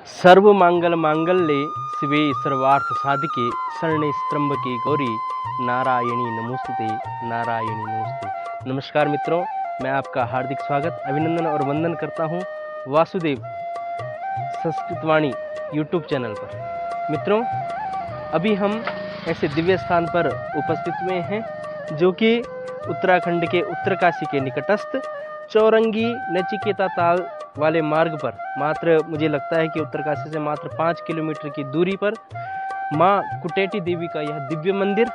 सर्व मांगल मांगल्ये शिवे सर्वार्थ साधिके शरणे त्र्यंबके गौरी नारायणी नमोस्तुते नारायणी नमोस्तुते। नमस्कार मित्रों, मैं आपका हार्दिक स्वागत अभिनंदन और वंदन करता हूं वासुदेव संस्कृतवाणी यूट्यूब चैनल पर। मित्रों, अभी हम ऐसे दिव्य स्थान पर उपस्थित हुए हैं जो कि उत्तराखंड के उत्तरकाशी के निकटस्थ चौरंगी नचिकेता ताल वाले मार्ग पर मात्र मुझे लगता है कि उत्तरकाशी से मात्र 5 किलोमीटर की दूरी पर माँ कुटेटी देवी का यह दिव्य मंदिर,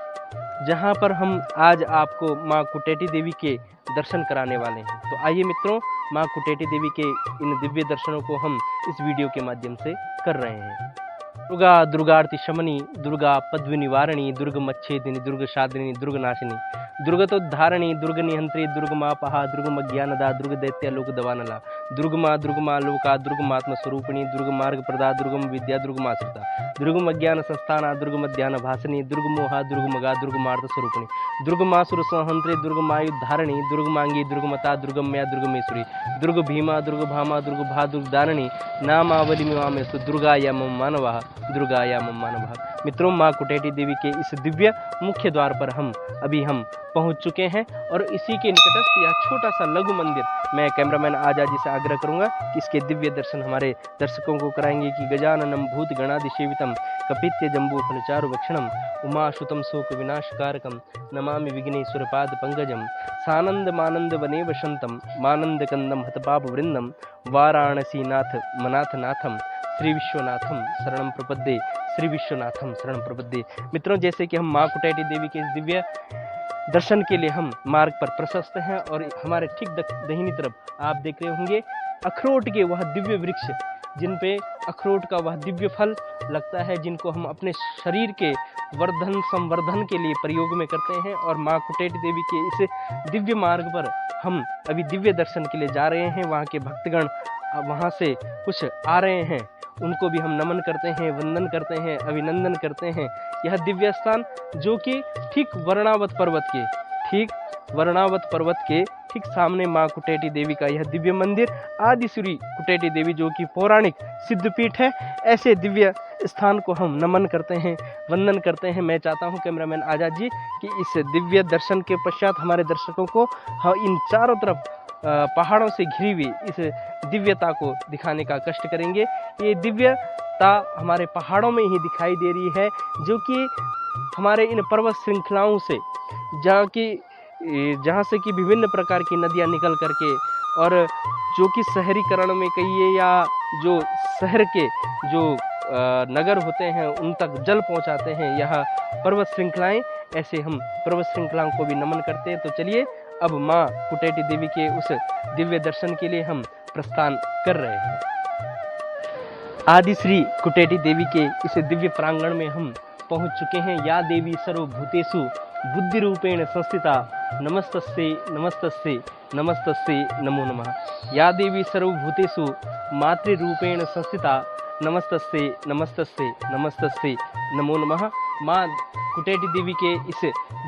जहाँ पर हम आज आपको माँ कुटेटी देवी के दर्शन कराने वाले हैं। तो आइए मित्रों, माँ कुटेटी देवी के इन दिव्य दर्शनों को हम इस वीडियो के माध्यम से कर रहे हैं। दुर्गा दुर्गार्ति शमनी, दुर्गा पद्म निवारणी, दुर्ग मच्छेदिनी, दुर्ग शादिनी, दुर्ग नाशिनी, दुर्गतोद्धारणी, दुर्ग निहंत्री, दुर्ग मापहा, दुर्ग मज्ञानदा, दुर्ग दैत्य लोक दवानला, दुर्गमा लोका, दुर्गमात्म स्वरूपिणी, दुर्ग मार्ग प्रदा, दुर्गम विद्या, दुर्गमाश्रिता, दुर्गम अज्ञान संस्थाना, दुर्गम ध्यान भाषणी, दुर्गमोहा, दुर्गमगा, दुर्गमार्थ स्वरूपिणी, दुर्गमासुर संहंत्री, दुर्गमायुद्धारणी, दुर्गमांगी, दुर्गमता, दुर्गम्या, दुर्गमेश्वरी, दुर्ग भीमा, दुर्ग भामा, दुर्ग भा, दुर्गदारणी, नामावली मिमामेस्तु दुर्गाया मम मानवा, दुर्गाया मम मानवा। मित्रों, माँ कुटेटी देवी के इस दिव्य मुख्य द्वार पर हम पहुंच चुके हैं और इसी के निकटस्थ यह छोटा सा लघु मंदिर मैं कैमरामैन आजाद जी से आग्रह करूंगा कि इसके दिव्य दर्शन हमारे दर्शकों को कराएंगे कि गजाननम भूत गणादिसेवितम कपित्य जम्बू फलचारु भक्षणम उमाशुतम शोक विनाशकारकम नमामि विघ्नेश्वर पाद पंकजम सानंद मानंद वने वसंतम मानंद कंदम हतपाप वृंदम वाराणसी नाथ मनाथ नाथम श्री विश्वनाथम शरणम प्रपद्ये, श्री विश्वनाथम शरणम प्रपद्ये। मित्रों, जैसे कि हम माँ कुटेटी देवी के इस दिव्य दर्शन के लिए हम मार्ग पर प्रशस्त हैं और हमारे ठीक दाहिनी तरफ आप देख रहे होंगे अखरोट के वह दिव्य वृक्ष, जिन पे अखरोट का वह दिव्य फल लगता है, जिनको हम अपने शरीर के वर्धन संवर्धन के लिए प्रयोग में करते हैं। और माँ कुटेटी देवी के इस दिव्य मार्ग पर हम अभी दिव्य दर्शन के लिए जा रहे हैं। वहाँ के भक्तगण वहाँ से कुछ आ रहे हैं, उनको भी हम नमन करते हैं, वंदन करते हैं, अभिनंदन करते हैं। यह दिव्य स्थान जो कि ठीक वर्णावत पर्वत के ठीक सामने माँ कुटेटी देवी का यह दिव्य मंदिर आदिश्री कुटेटी देवी जो कि पौराणिक सिद्धपीठ है, ऐसे दिव्य स्थान को हम नमन करते हैं, वंदन करते हैं। मैं चाहता हूं कैमरामैन आजाद जी कि इस दिव्य दर्शन के पश्चात हमारे दर्शकों को हम इन चारों तरफ पहाड़ों से घिरी हुई इस दिव्यता को दिखाने का कष्ट करेंगे। ये दिव्यता हमारे पहाड़ों में ही दिखाई दे रही है, जो कि हमारे इन पर्वत श्रृंखलाओं से जहाँ से कि विभिन्न प्रकार की नदियाँ निकल करके और जो कि शहरीकरण में कहिए या जो शहर के जो नगर होते हैं उन तक जल पहुँचाते हैं यह पर्वत श्रृंखलाएँ। ऐसे हम पर्वत श्रृंखलाओं को भी नमन करते हैं। तो चलिए अब माँ कुटेटी देवी के उस दिव्य दर्शन के लिए हम प्रस्थान कर रहे हैं। आदिश्री कुटेटी देवी के इस दिव्य प्रांगण में हम पहुंच चुके हैं। या देवी सर्वभूतेषु बुद्धि रूपेण संस्थिता नमस्तस्यै नमस्तस्यै नमस्तस्यै नमो नमः। या देवी सर्वभूतेषु मातृरूपेण संस्थिता नमस्तस्यै नमस्तस्यै नमस्तस्यै नमो नमः। माँ कुटेटी देवी के इस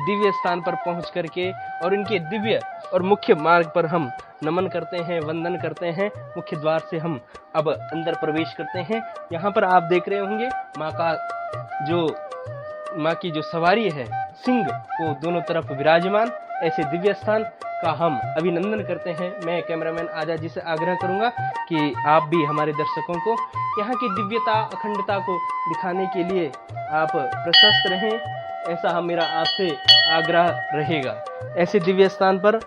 दिव्य स्थान पर पहुंच करके और इनके दिव्य और मुख्य मार्ग पर हम नमन करते हैं, वंदन करते हैं। मुख्य द्वार से हम अब अंदर प्रवेश करते हैं। यहाँ पर आप देख रहे होंगे माँ की जो सवारी है, सिंह को दोनों तरफ विराजमान, ऐसे दिव्य स्थान का हम अभिनंदन करते हैं। मैं कैमरामैन आजाद जी से आग्रह करूंगा कि आप भी हमारे दर्शकों को यहाँ की दिव्यता अखंडता को दिखाने के लिए आप प्रशस्त रहें, ऐसा मेरा आपसे आग्रह रहेगा। ऐसे दिव्य स्थान पर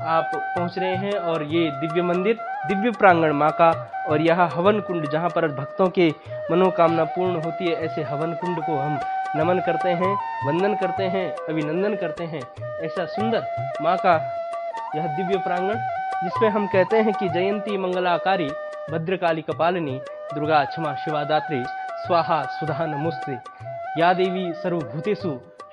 आप पहुंच रहे हैं और ये दिव्य मंदिर, दिव्य प्रांगण माँ का, और यह हवन कुंड जहाँ पर भक्तों के मनोकामना पूर्ण होती है, ऐसे हवन कुंड को हम नमन करते हैं, वंदन करते हैं, अभिनंदन करते हैं। ऐसा सुंदर माँ का यह दिव्य प्रांगण, जिसमें हम कहते हैं कि जयंती मंगलाकारी भद्रकाली कपालिनी दुर्गा क्षमा शिवादात्री स्वाहा सुधा नमोस्ते। या देवी सर्वभूतेषु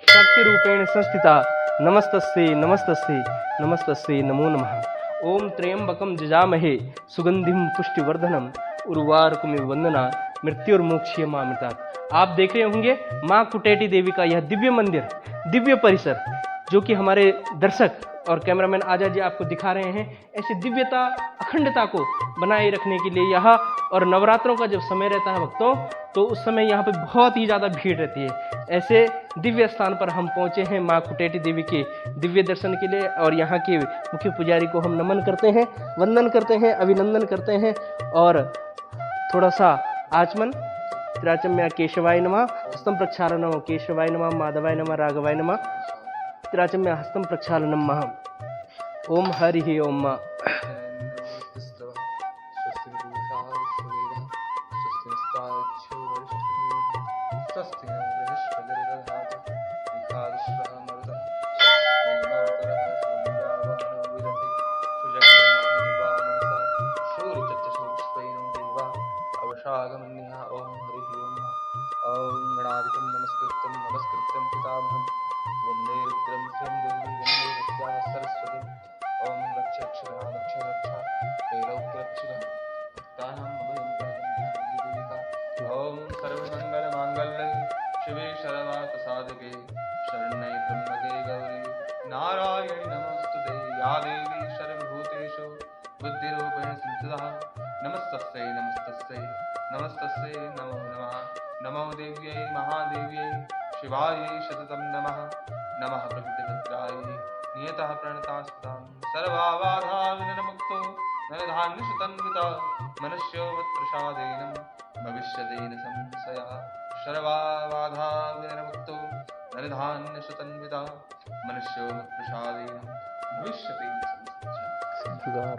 शक्ति रूपेण संस्थिता नमस्तस्यै नमस्तस्यै नमस्तस्यै नमो नमः। ओम त्र्यंबकम जजामहे सुगंधिम पुष्टिवर्धनम उर्वारुकमिव वंदना मृत्युर्मोक्षयमामृतात्। आप देख रहे होंगे माँ कुटेटी देवी का यह दिव्य मंदिर, दिव्य परिसर, जो कि हमारे दर्शक और कैमरामैन आजाद जी आपको दिखा रहे हैं। ऐसी दिव्यता अखंडता को बनाए रखने के लिए यहाँ, और नवरात्रों का जब समय रहता है भक्तों, तो उस समय यहाँ पे बहुत ही ज़्यादा भीड़ रहती है। ऐसे दिव्य स्थान पर हम पहुँचे हैं माँ कुटेटी देवी के दिव्य दर्शन के लिए, और यहाँ के मुख्य पुजारी को हम नमन करते हैं, वंदन करते हैं, अभिनंदन करते हैं, और थोड़ा सा आचमन। त्रिराचम्य केशवाय नमः, हस्तं प्रक्षालनम केशवाय नमः, माधवाय नमः, राघवाय नमः। त्रिराचम्य हस्तं प्रक्षालनम। ओम हरि ओम। ओम हरि ओम। ओम गणाधिपं नमस्कृत्यं नमस्कृत्यं पितामहं वन्दे रुद्रं स्वयं देवी वन्दे विद्यां सरस्वतीं। ओम रक्ष रक्ष रक्ष रक्ष त्रैलोक्यरक्षक भक्तानां अभयं देविका। ओम सर्वमङ्गलमाङ्गल्ये शिवे सर्वार्थसाधके शरण्ये त्र्यम्बके गौरी नारायणि नमोस्तुते। या देवी सर्वभूतेषु बुद्धिरूपेण संस्थिता नमस्तस्यै नमस्तस्यै नमस्तस्यै नमो नमः। नमो देव्यै महादेव्यै शिवायै सततं नमः। नमः प्रकृतिपुत्रायै नियतः प्रणतास्तां सर्वाबाधाविनिर्मुक्तो नरधान्यसुतन्विता मनुष्यो मत्प्रसादेन भविष्यतेन संशयः। सर्वाबाधाविनिर्मुक्तो नरधान्यसुतन्विता मनुष्यो मत्प्रसादेन भविष्यतेन संशयः।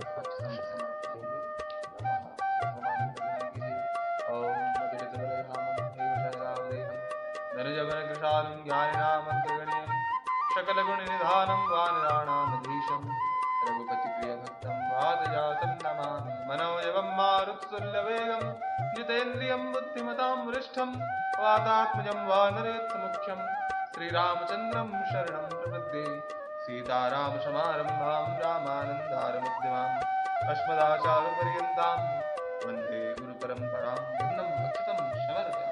नरजवनकृशालं ज्ञानिनामग्रगण्यं सकलगुणनिधानं वानराणामधीशं रघुपतिप्रियभक्तं वातजातं नमामि। मनोजवं मारुततुल्यवेगं जितेन्द्रियं बुद्धिमतां वरिष्ठं वातात्मजं वानरेत्तमुख्यं श्रीरामचन्द्रं शरणं प्रपद्ये। सीतारामसमारम्भां रामानन्दारमध्यमाम् अस्मदाचार्यपर्यन्तां वन्दे गुरुपरम्परां। वन्दं भक्षितं समर्पयामि।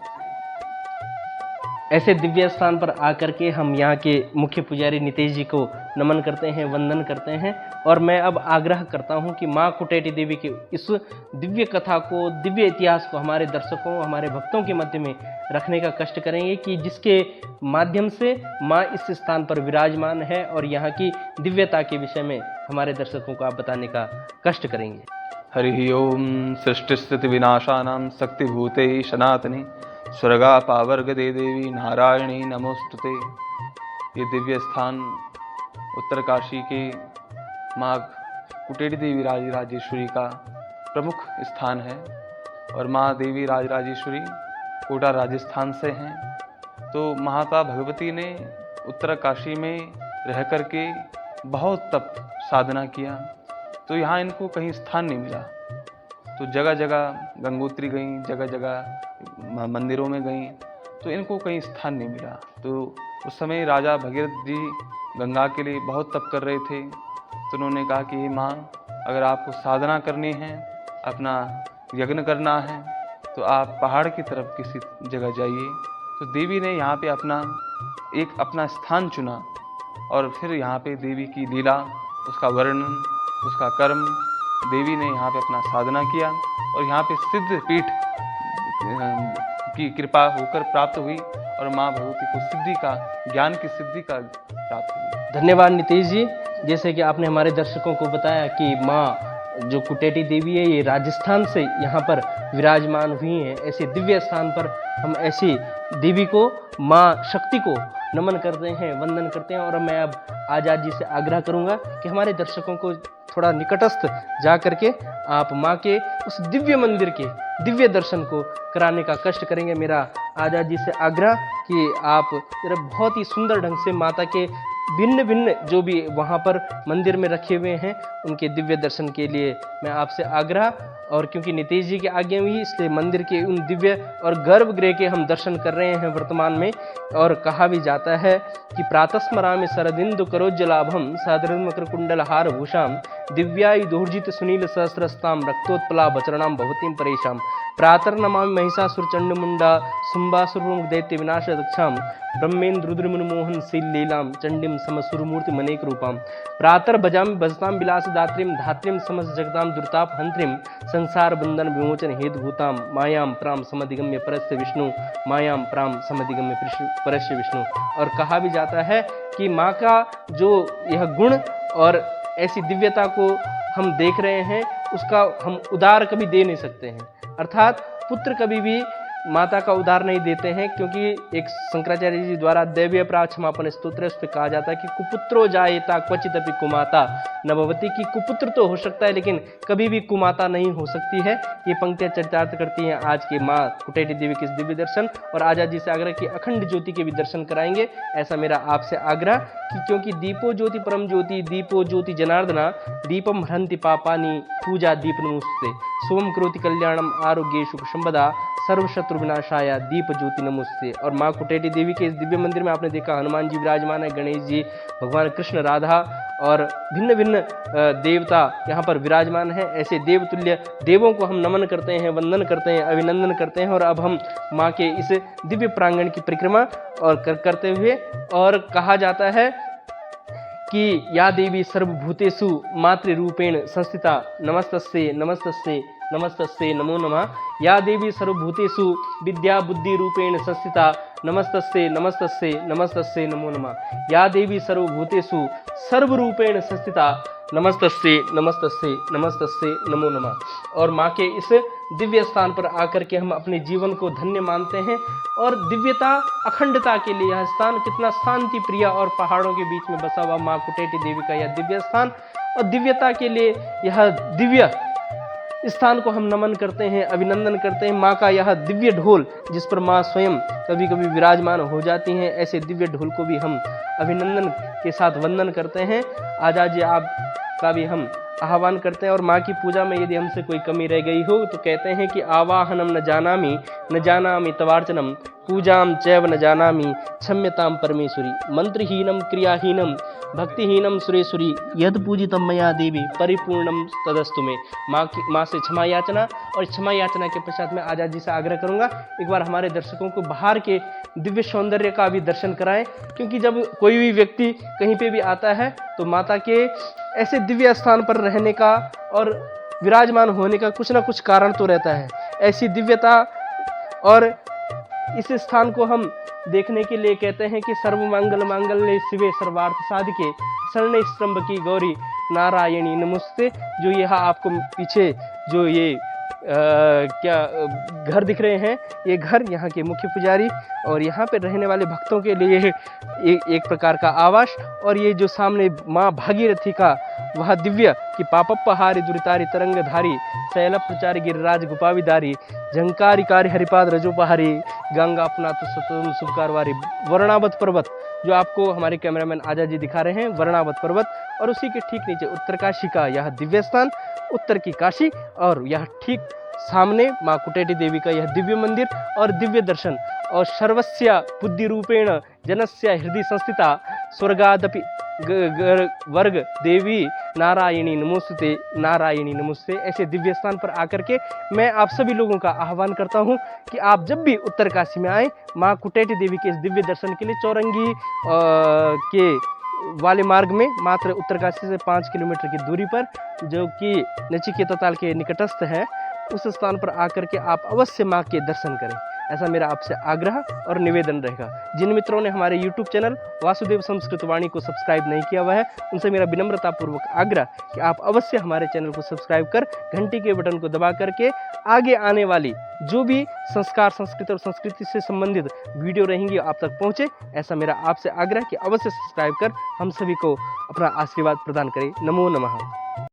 ऐसे दिव्य स्थान पर आकर के हम यहाँ के मुख्य पुजारी नितेश जी को नमन करते हैं, वंदन करते हैं, और मैं अब आग्रह करता हूँ कि माँ कुटेटी देवी के इस दिव्य कथा को, दिव्य इतिहास को हमारे दर्शकों, हमारे भक्तों के मध्य में रखने का कष्ट करेंगे, कि जिसके माध्यम से माँ इस स्थान पर विराजमान है, और यहाँ की दिव्यता के विषय में हमारे दर्शकों को आप बताने का कष्ट करेंगे। हरि ओम। सृष्टिस्थिति विनाशानां शक्तिभूते सनातनी स्वर्गा पावर्ग दे देवी नारायणी नमोस्तुते। ये दिव्य स्थान उत्तरकाशी के माँ कुटेटी देवी राजराजेश्वरी का प्रमुख स्थान है, और माँ देवी राजराजेश्वरी कोटा राजस्थान से हैं। तो माता भगवती ने उत्तरकाशी में रह कर के बहुत तप साधना किया, तो यहाँ इनको कहीं स्थान नहीं मिला। तो जगह जगह गंगोत्री गई, जगह जगह मंदिरों में गई, तो इनको कहीं स्थान नहीं मिला। तो उस समय राजा भगीरथ जी गंगा के लिए बहुत तप कर रहे थे, तो उन्होंने कहा कि माँ, अगर आपको साधना करनी है, अपना यज्ञ करना है, तो आप पहाड़ की तरफ किसी जगह जाइए। तो देवी ने यहाँ पे अपना स्थान चुना, और फिर यहाँ पे देवी की लीला, उसका वर्णन, उसका कर्म, देवी ने यहाँ पे अपना साधना किया, और यहाँ पे सिद्ध पीठ की कृपा होकर प्राप्त हुई, और माँ भगवती को सिद्धि का, ज्ञान की सिद्धि का प्राप्त हुई। धन्यवाद नितेश जी। जैसे कि आपने हमारे दर्शकों को बताया कि माँ जो कुटेटी देवी है, ये राजस्थान से यहाँ पर विराजमान हुई हैं। ऐसे दिव्य स्थान पर हम ऐसी देवी को, माँ शक्ति को नमन करते हैं, वंदन करते हैं। और मैं अब आजाद जी से आग्रह करूँगा कि हमारे दर्शकों को थोड़ा निकटस्थ जा करके आप माँ के उस दिव्य मंदिर के दिव्य दर्शन को कराने का कष्ट करेंगे। मेरा आजाद जी से आग्रह कि आप जरा बहुत ही सुंदर ढंग से माता के भिन्न भिन्न जो भी वहाँ पर मंदिर में रखे हुए हैं, उनके दिव्य दर्शन के लिए मैं आपसे आग्रह और क्योंकि नीतीश जी की आज्ञा हुई इसलिए मंदिर के उन दिव्य और गर्भगृह के हम दर्शन कर रहे हैं वर्तमान में। और कहा भी जाता है कि प्रातस्मरामि शरदिंदु करोज्जलाभम सादृद मकर कुंडल हार भूषाम दिव्यायु दोर्जित सुनील सहस्रस्ताम रक्तोत्पला वचरणाम भवतीम परेशाम प्रातर्नमामि महिषासुर चंडमुंडा शुंभासुर दैत्य विनाश दक्षाम ब्रह्मेन्द्र रुद्रमुनि मोहन शील लीलाम चंडीम समसुरमूर्ति मनेक रूपाम प्रातर भजामि भजताम विलास दात्रीम धात्रीम समस्त जगताम दुर्ताप हंत्रीम संसार बंधन विमोचन हेतु भूताम मायाम प्राम समधिगम्य परस्य विष्णु मायाम प्राम समधिगम्य परस्य विष्णु। और कहा भी जाता है कि माँ का जो यह गुण और ऐसी दिव्यता को हम देख रहे हैं उसका हम उदार कभी दे नहीं सकते हैं, अर्थात पुत्र कभी भी माता का उदार नहीं देते हैं, क्योंकि एक शंकराचार्य जी द्वारा दैवीय प्राक्षमापन स्तोत्र उस पर कहा जाता है कि कुपुत्रो जायेता क्वचित अपि कुमाता नभवति, की कुपुत्र तो हो सकता है लेकिन कभी भी कुमाता नहीं हो सकती है। ये पंक्तियां चरितार्थ करती हैं आज के माँ कुटेटी देवी के दिव्य दर्शन। और आजाद जी से आग्रह कि अखंड ज्योति के भी दर्शन कराएंगे, ऐसा मेरा आपसे आग्रह कि क्योंकि दीपो ज्योति परम ज्योति दीपो ज्योति जनार्दना दीपम हरन्ति पापानि पूजा दीप नमोस्तुते सोम करोति कल्याणम आरोग्य सुख संपदा सर्व शत्रु विनाशाय दीप ज्योति नमोस्तुते। और माँ कुटेटी देवी के इस दिव्य मंदिर में आपने देखा हनुमान जी विराजमान है, गणेश जी, भगवान कृष्ण, राधा और भिन्न भिन्न देवता यहाँ पर विराजमान हैं। ऐसे देवतुल्य देवों को हम नमन करते हैं, वंदन करते हैं, अभिनंदन करते हैं। और अब हम माँ के इस दिव्य प्रांगण की परिक्रमा और करते हुए, और कहा जाता है कि या देवी सर्वभूतेषु मातृरूपेण संस्थिता नमस्तस्यै नमस्तस्यै नमस्तस्यै नमो नमः। या देवी सर्वभूतेषु विद्या बुद्धि रूपेण संस्थिता नमस्तस्यै नमस्तस्यै नमस्तस्यै नमो नमः। या देवी सर्वभूतेषु सर्वरूपेण संस्थिता नमस्तस्यै नमस्तस्यै नमस्तस्यै नमो नमः। और माँ के इस दिव्य स्थान पर आकर के हम अपने जीवन को धन्य मानते हैं। और दिव्यता अखंडता के लिए यह स्थान कितना शांति प्रिय और पहाड़ों के बीच में बसा हुआ माँ कुटेटी देवी का यह दिव्य स्थान, और दिव्यता के लिए यह दिव्य स्थान को हम नमन करते हैं, अभिनंदन करते हैं। माँ का यह दिव्य ढोल जिस पर माँ स्वयं कभी कभी विराजमान हो जाती हैं, ऐसे दिव्य ढोल को भी हम अभिनंदन के साथ वंदन करते हैं। आजाद जी आपका भी हम आह्वान करते हैं। और माँ की पूजा में यदि हमसे कोई कमी रह गई हो तो कहते हैं कि आवाहनम न जानामि तवार्चनम पूजाम चैव न जानामि क्षम्यताम परमेश्वरी मंत्रहीनम क्रियाहीनम भक्तिहीनम सुरेश्वरी यद पूजितम मया देवी परिपूर्णम तदस्तु में। माँ से क्षमा याचना, और क्षमा याचना के पश्चात मैं आजाद जी से आग्रह करूंगा एक बार हमारे दर्शकों को बाहर के दिव्य सौंदर्य का भी दर्शन कराएं, क्योंकि जब कोई भी व्यक्ति कहीं पे भी आता है तो माता के ऐसे दिव्य स्थान पर रहने का और विराजमान होने का कुछ ना कुछ कारण तो रहता है। ऐसी दिव्यता और इस स्थान को हम देखने के लिए कहते हैं कि सर्वमंगल मांगल्ये शिवे सर्वार्थ साधिके शरण्ये त्र्यंबके गौरी नारायणी नमोस्तुते। जो यह आपको पीछे जो ये क्या घर दिख रहे हैं, ये घर यहाँ के मुख्य पुजारी और यहाँ पे रहने वाले भक्तों के लिए एक प्रकार का आवास। और ये जो सामने माँ भागीरथी का वह दिव्य कि पापपहारी दुरितारी तरंगधारी शैल प्रचारी गिरिराज गुपाविदारी झंकारिकारी हरिपाद रजोपहारी गंगा अपना तो सतम शुभकारवारी वर्णावत पर्वत, जो आपको हमारे कैमरामैन आजाद जी दिखा रहे हैं, वर्णावत पर्वत। और उसी के ठीक नीचे उत्तरकाशी का यह दिव्य स्थान, उत्तर की काशी, और यह ठीक सामने माँ कुटेटी देवी का यह दिव्य मंदिर और दिव्य दर्शन। और सर्वस्य बुद्धि रूपेण जनस्य हृदय संस्थिता स्वर्गादपि वर्ग देवी नारायणी नमोस्तुते नारायणी नमोस्तुते। ऐसे दिव्य स्थान पर आकर के मैं आप सभी लोगों का आह्वान करता हूं कि आप जब भी उत्तरकाशी में आए माँ कुटेटी देवी के इस दिव्य दर्शन के लिए चौरंगी के वाले मार्ग में मात्र उत्तरकाशी से 5 किलोमीटर की दूरी पर, जो कि नचिकेता ताल के निकटस्थ है, उस स्थान पर आकर के आप अवश्य माँ के दर्शन करें, ऐसा मेरा आपसे आग्रह और निवेदन रहेगा। जिन मित्रों ने हमारे YouTube चैनल वासुदेव संस्कृत वाणी को सब्सक्राइब नहीं किया हुआ है, उनसे मेरा विनम्रतापूर्वक आग्रह कि आप अवश्य हमारे चैनल को सब्सक्राइब कर घंटी के बटन को दबा करके आगे आने वाली जो भी संस्कार, संस्कृति और संस्कृति से संबंधित वीडियो रहेंगी आप तक पहुँचे, ऐसा मेरा आपसे आग्रह कि अवश्य सब्सक्राइब कर हम सभी को अपना आशीर्वाद प्रदान करें। नमो नमः।